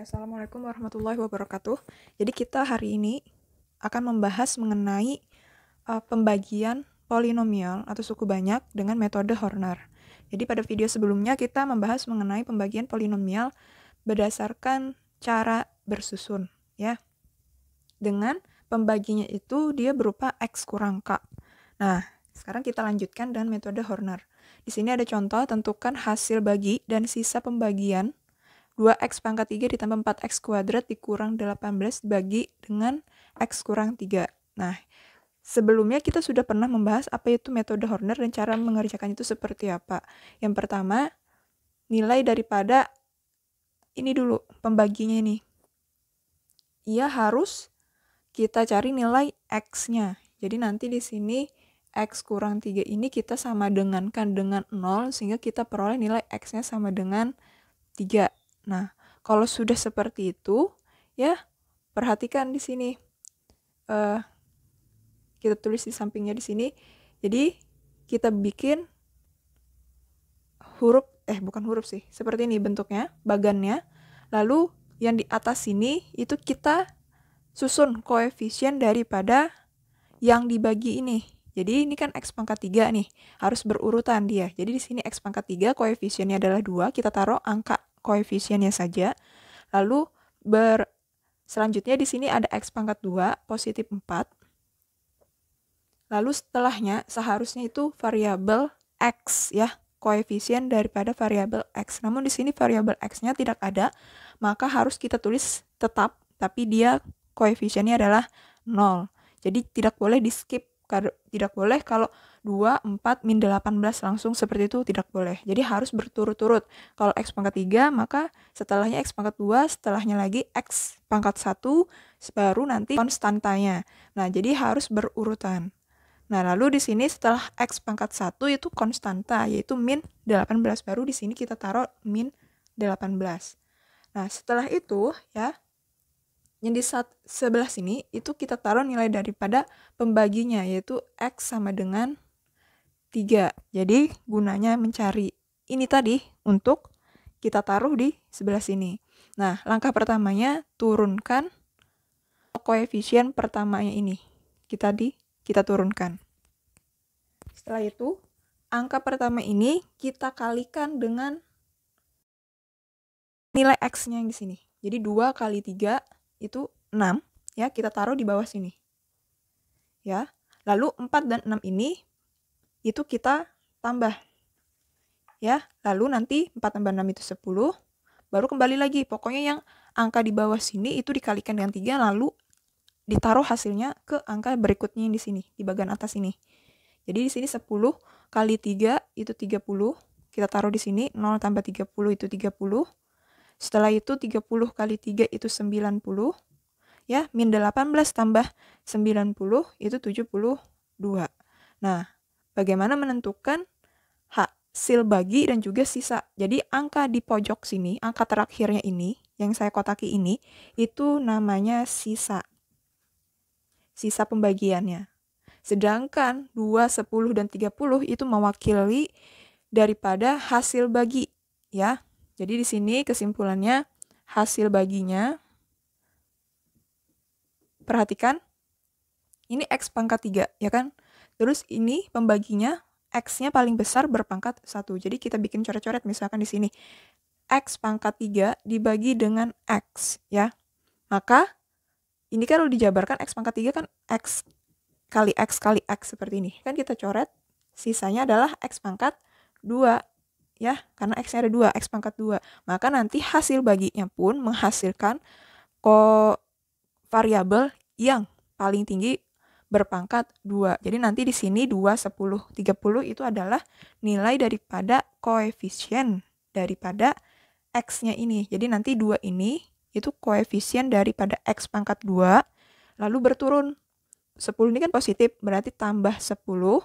Assalamualaikum warahmatullahi wabarakatuh. Jadi kita hari ini akan membahas mengenai pembagian polinomial atau suku banyak dengan metode Horner. Jadi pada video sebelumnya kita membahas mengenai pembagian polinomial berdasarkan cara bersusun, ya. Dengan pembaginya itu dia berupa X kurang K. Nah, sekarang kita lanjutkan dengan metode Horner. Di sini ada contoh, tentukan hasil bagi dan sisa pembagian 2x pangkat 3 ditambah 4x kuadrat dikurang 18 dibagi dengan x kurang 3. Nah, sebelumnya kita sudah pernah membahas apa itu metode Horner dan cara mengerjakan itu seperti apa. Yang pertama, nilai daripada ini dulu, pembaginya ini. Ia harus kita cari nilai x-nya. Jadi nanti di sini x kurang 3 ini kita sama dengankan dengan 0 sehingga kita peroleh nilai x-nya sama dengan 3. Nah, kalau sudah seperti itu, ya perhatikan di sini. Kita tulis di sampingnya di sini. Jadi kita bikin bukan huruf sih, seperti ini bentuknya, bagannya. Lalu yang di atas sini itu kita susun koefisien daripada yang dibagi ini. Jadi ini kan x pangkat 3 nih, harus berurutan dia. Jadi di sini x pangkat 3 koefisiennya adalah 2, kita taruh angka koefisiennya saja. Lalu selanjutnya di sini ada x pangkat 2 positif 4. Lalu setelahnya seharusnya itu variabel x ya, koefisien daripada variabel x. Namun di sini variabel x-nya tidak ada, maka harus kita tulis tetap, tapi dia koefisiennya adalah 0. Jadi tidak boleh di skip, tidak boleh kalau 2, 4, min 18 langsung seperti itu, tidak boleh. Jadi harus berturut-turut. Kalau x pangkat 3, maka setelahnya x pangkat 2, setelahnya lagi x pangkat 1, baru nanti konstantanya. Nah, jadi harus berurutan. Nah, lalu di sini setelah x pangkat 1 itu konstanta, yaitu min 18. Baru di sini kita taruh min 18. Nah, setelah itu, ya, yang di sebelah sini itu kita taruh nilai daripada pembaginya, yaitu x sama dengan 3. Jadi gunanya mencari ini tadi untuk kita taruh di sebelah sini. Nah, langkah pertamanya turunkan koefisien pertamanya ini. Kita turunkan. Setelah itu, angka pertama ini kita kalikan dengan nilai x-nya yang di sini. Jadi 2 kali 3 itu 6, ya, kita taruh di bawah sini. Ya. Lalu 4 dan 6 ini itu kita tambah. Ya, lalu nanti 4 tambah 6 itu 10, baru kembali lagi. Pokoknya yang angka di bawah sini itu dikalikan dengan 3, lalu ditaruh hasilnya ke angka berikutnya yang di sini, di bagian atas ini. Jadi di sini 10 kali 3 itu 30, kita taruh di sini, 0 tambah 30 itu 30. Setelah itu 30 kali 3 itu 90, ya, min 18 tambah 90 itu 72. Nah, bagaimana menentukan hasil bagi dan juga sisa? Jadi angka di pojok sini, angka terakhirnya ini, yang saya kotaki ini, itu namanya sisa. Sisa pembagiannya. Sedangkan 2, 10, dan 30 itu mewakili daripada hasil bagi, ya. Jadi di sini kesimpulannya hasil baginya, perhatikan, ini x pangkat 3, ya kan? Terus ini pembaginya, x-nya paling besar berpangkat 1. Jadi kita bikin coret-coret, misalkan di sini, x pangkat 3 dibagi dengan x, ya. Maka, ini kan kalau dijabarkan x pangkat 3 kan x kali x kali x seperti ini. Kan kita coret, sisanya adalah x pangkat 2, ya. Karena x-nya ada 2, x pangkat 2. Maka nanti hasil baginya pun menghasilkan variabel yang paling tinggi berpangkat 2. Jadi nanti di sini 2, 10, 30 itu adalah nilai daripada koefisien daripada x-nya ini. Jadi nanti 2 ini itu koefisien daripada x pangkat 2, lalu berturun. 10 ini kan positif, berarti tambah 10,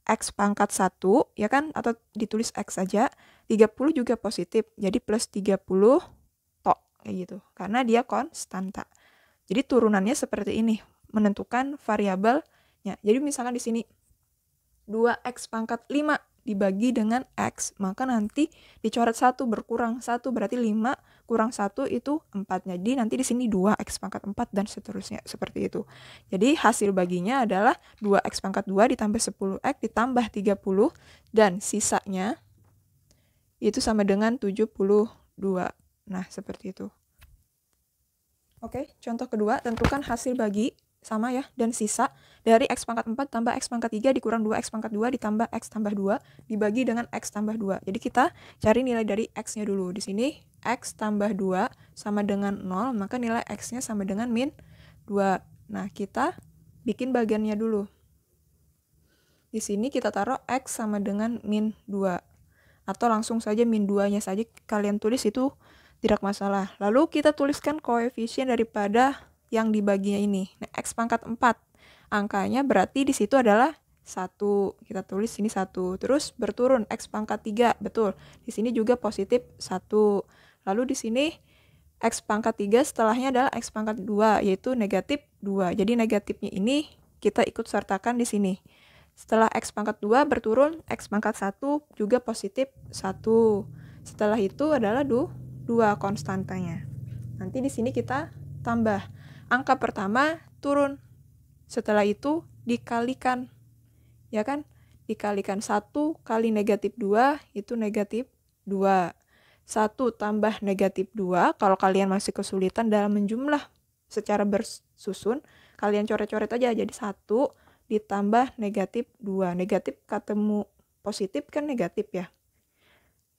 x pangkat 1, ya kan, atau ditulis x saja, 30 juga positif, jadi plus 30 tok, kayak gitu, karena dia konstanta. Jadi turunannya seperti ini, menentukan variabelnya. Jadi misalkan di sini 2x pangkat 5, dibagi dengan X. Maka nanti dicoret 1 berkurang 1 berarti 5 kurang 1 itu 4. Jadi nanti di sini 2X pangkat 4 dan seterusnya seperti itu. Jadi hasil baginya adalah 2X pangkat 2 ditambah 10X ditambah 30 dan sisanya itu sama dengan 72. Nah, seperti itu. Oke, contoh kedua, tentukan hasil bagi sama ya, dan sisa dari X pangkat 4 tambah X pangkat 3 dikurang 2X pangkat 2 ditambah X tambah 2 dibagi dengan X tambah 2. Jadi kita cari nilai dari X-nya dulu. Di sini X tambah 2 sama dengan 0, maka nilai X-nya sama dengan min 2. Nah, kita bikin bagiannya dulu. Di sini kita taruh X sama dengan min 2. Atau langsung saja min 2-nya saja kalian tulis, itu tidak masalah. Lalu kita tuliskan koefisien daripada yang dibaginya ini. Nah, X pangkat 4. Angkanya berarti di situ adalah 1. Kita tulis sini 1. Terus berturun X pangkat 3. Betul. Di sini juga positif 1. Lalu di sini X pangkat 3 setelahnya adalah X pangkat 2, yaitu negatif 2. Jadi negatifnya ini kita ikut sertakan di sini. Setelah X pangkat 2 berturun X pangkat 1 juga positif 1. Setelah itu adalah 2 konstantanya. Nanti di sini kita tambah. Angka pertama turun. Setelah itu dikalikan. Ya kan? Dikalikan 1 kali negatif 2 itu negatif 2. 1 tambah negatif 2, kalau kalian masih kesulitan dalam menjumlah secara bersusun, kalian coret-coret aja. Jadi 1 ditambah negatif 2. Negatif ketemu positif kan negatif ya.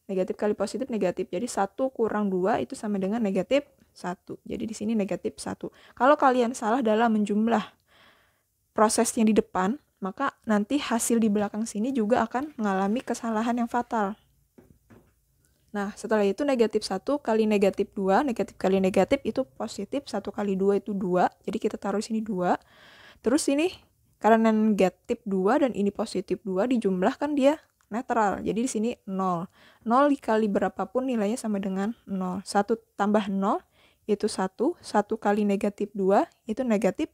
Negatif kali positif negatif. Jadi 1 kurang 2 itu sama dengan negatif 1. Jadi di sini negatif 1. Kalau kalian salah dalam menjumlah prosesnya di depan, maka nanti hasil di belakang sini juga akan mengalami kesalahan yang fatal. Nah, setelah itu negatif 1 kali negatif 2, negatif kali negatif itu positif, 1 kali 2 itu 2, jadi kita taruh sini 2. Terus ini, karena negatif 2 dan ini positif 2, dijumlahkan dia netral, jadi di sini 0. 0 dikali berapapun nilainya sama dengan 0. 1 tambah 0 itu 1, 1 kali negatif 2 itu negatif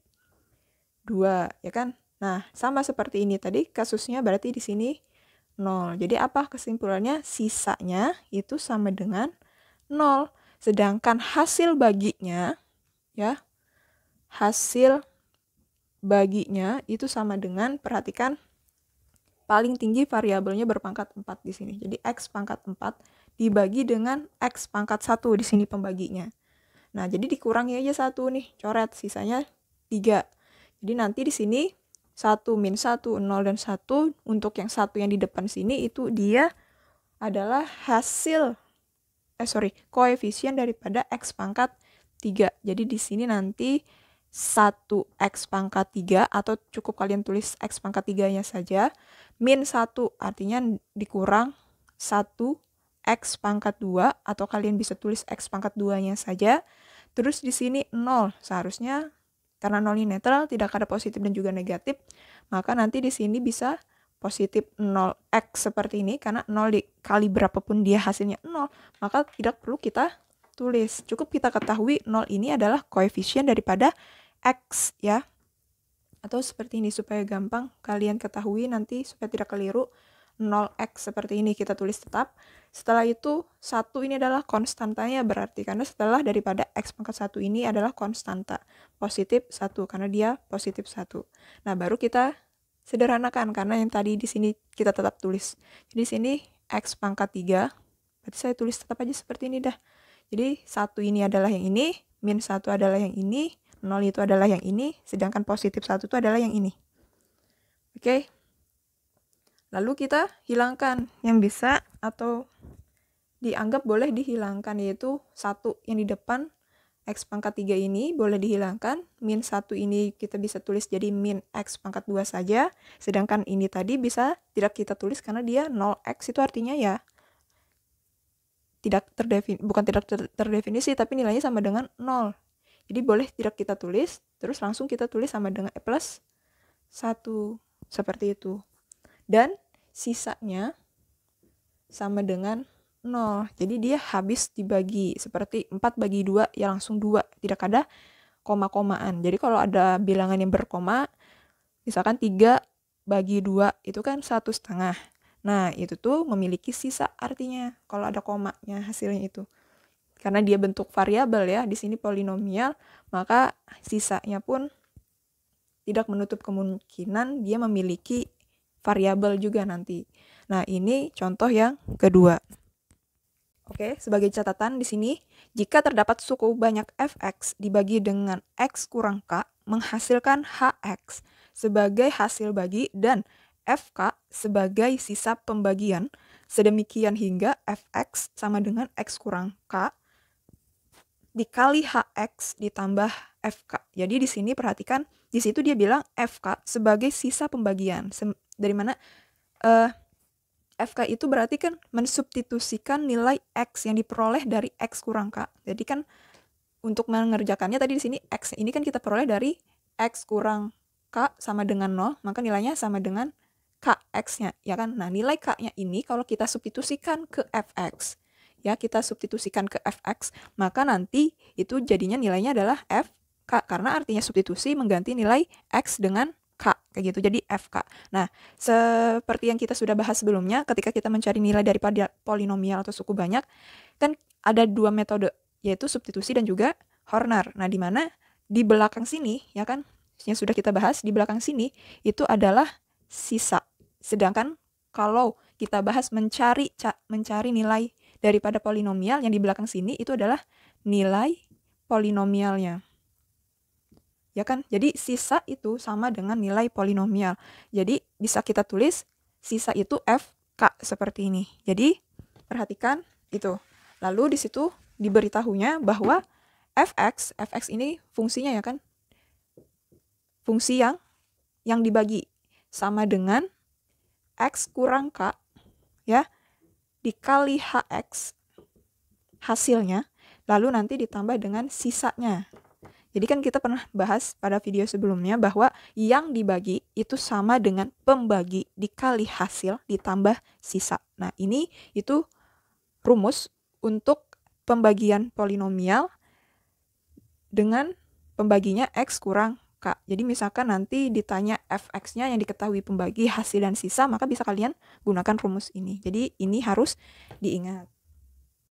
2, ya kan? Nah, sama seperti ini tadi, kasusnya berarti di sini 0. Jadi apa kesimpulannya? Sisanya itu sama dengan 0. Sedangkan hasil baginya, ya, hasil baginya itu sama dengan, perhatikan, paling tinggi variabelnya berpangkat 4 di sini. Jadi X pangkat 4 dibagi dengan X pangkat 1 di sini pembaginya. Nah, jadi dikurangi aja 1 nih, coret, sisanya 3. Jadi nanti di sini 1, min 1, 0, dan 1. Untuk yang 1 yang di depan sini itu dia adalah koefisien daripada X pangkat 3. Jadi di sini nanti 1X pangkat 3, atau cukup kalian tulis X pangkat 3-nya saja, min 1 artinya dikurang 1X pangkat 2, atau kalian bisa tulis X pangkat 2-nya saja. Terus di sini 0, seharusnya karena 0 ini netral, tidak ada positif dan juga negatif, maka nanti di sini bisa positif 0x seperti ini, karena 0 dikali berapapun dia hasilnya 0, maka tidak perlu kita tulis. Cukup kita ketahui 0 ini adalah koefisien daripada x, ya. Atau seperti ini, supaya gampang kalian ketahui nanti, supaya tidak keliru. 0x seperti ini kita tulis tetap. Setelah itu 1 ini adalah konstantanya, berarti karena setelah daripada X pangkat 1 ini adalah konstanta, positif 1 karena dia positif 1. Nah, baru kita sederhanakan karena yang tadi di sini kita tetap tulis. Jadi di sini X pangkat 3, berarti saya tulis tetap aja seperti ini dah. Jadi 1 ini adalah yang ini, min 1 adalah yang ini, 0 itu adalah yang ini, sedangkan positif 1 itu adalah yang ini. Oke. Lalu kita hilangkan yang bisa atau dianggap boleh dihilangkan, yaitu 1 yang di depan X pangkat 3 ini boleh dihilangkan, min 1 ini kita bisa tulis jadi min X pangkat 2 saja, sedangkan ini tadi bisa tidak kita tulis karena dia 0x, itu artinya ya bukan tidak terdefinisi, tapi nilainya sama dengan 0. Jadi boleh tidak kita tulis, terus langsung kita tulis sama dengan plus 1, seperti itu. Dan sisanya sama dengan 0. Jadi dia habis dibagi seperti 4 bagi 2, ya langsung 2. Tidak ada koma-komaan. Jadi kalau ada bilangan yang berkoma, misalkan 3 bagi 2 itu kan 1,5. Nah, itu tuh memiliki sisa artinya kalau ada komanya hasilnya itu. Karena dia bentuk variabel ya, di sini polinomial, maka sisanya pun tidak menutup kemungkinan dia memiliki variabel juga nanti. Nah, ini contoh yang kedua. Oke, sebagai catatan di sini, jika terdapat suku banyak fx dibagi dengan x kurang k menghasilkan hx sebagai hasil bagi dan fk sebagai sisa pembagian, sedemikian hingga fx sama dengan x kurang k dikali hx ditambah fk. Jadi di sini perhatikan, di situ dia bilang fk sebagai sisa pembagian. Dari mana FK itu berarti kan mensubstitusikan nilai X yang diperoleh dari X kurang K. Jadi kan untuk mengerjakannya tadi di sini X ini kan kita peroleh dari X kurang K sama dengan 0, maka nilainya sama dengan K X-nya, ya kan? Nah, nilai K-nya ini kalau kita substitusikan ke Fx, ya kita substitusikan ke Fx, maka nanti itu jadinya nilainya adalah FK, karena artinya substitusi mengganti nilai X dengan K, kayak gitu, jadi FK. Nah, seperti yang kita sudah bahas sebelumnya, ketika kita mencari nilai daripada polinomial atau suku banyak, kan ada dua metode, yaitu substitusi dan juga Horner. Nah, di mana di belakang sini, ya kan, yang sudah kita bahas, di belakang sini, itu adalah sisa. Sedangkan kalau kita bahas mencari nilai daripada polinomial, yang di belakang sini, itu adalah nilai polinomialnya. Ya kan? Jadi sisa itu sama dengan nilai polinomial. Jadi bisa kita tulis sisa itu FK seperti ini. Jadi perhatikan itu. Lalu di situ diberitahunya bahwa fx ini fungsinya ya kan? Fungsi yang dibagi sama dengan x kurang k ya dikali hx hasilnya, lalu nanti ditambah dengan sisanya. Jadi kan kita pernah bahas pada video sebelumnya bahwa yang dibagi itu sama dengan pembagi dikali hasil ditambah sisa. Nah, ini itu rumus untuk pembagian polinomial dengan pembaginya X kurang K. Jadi misalkan nanti ditanya fx-nya yang diketahui pembagi hasil dan sisa, maka bisa kalian gunakan rumus ini. Jadi ini harus diingat.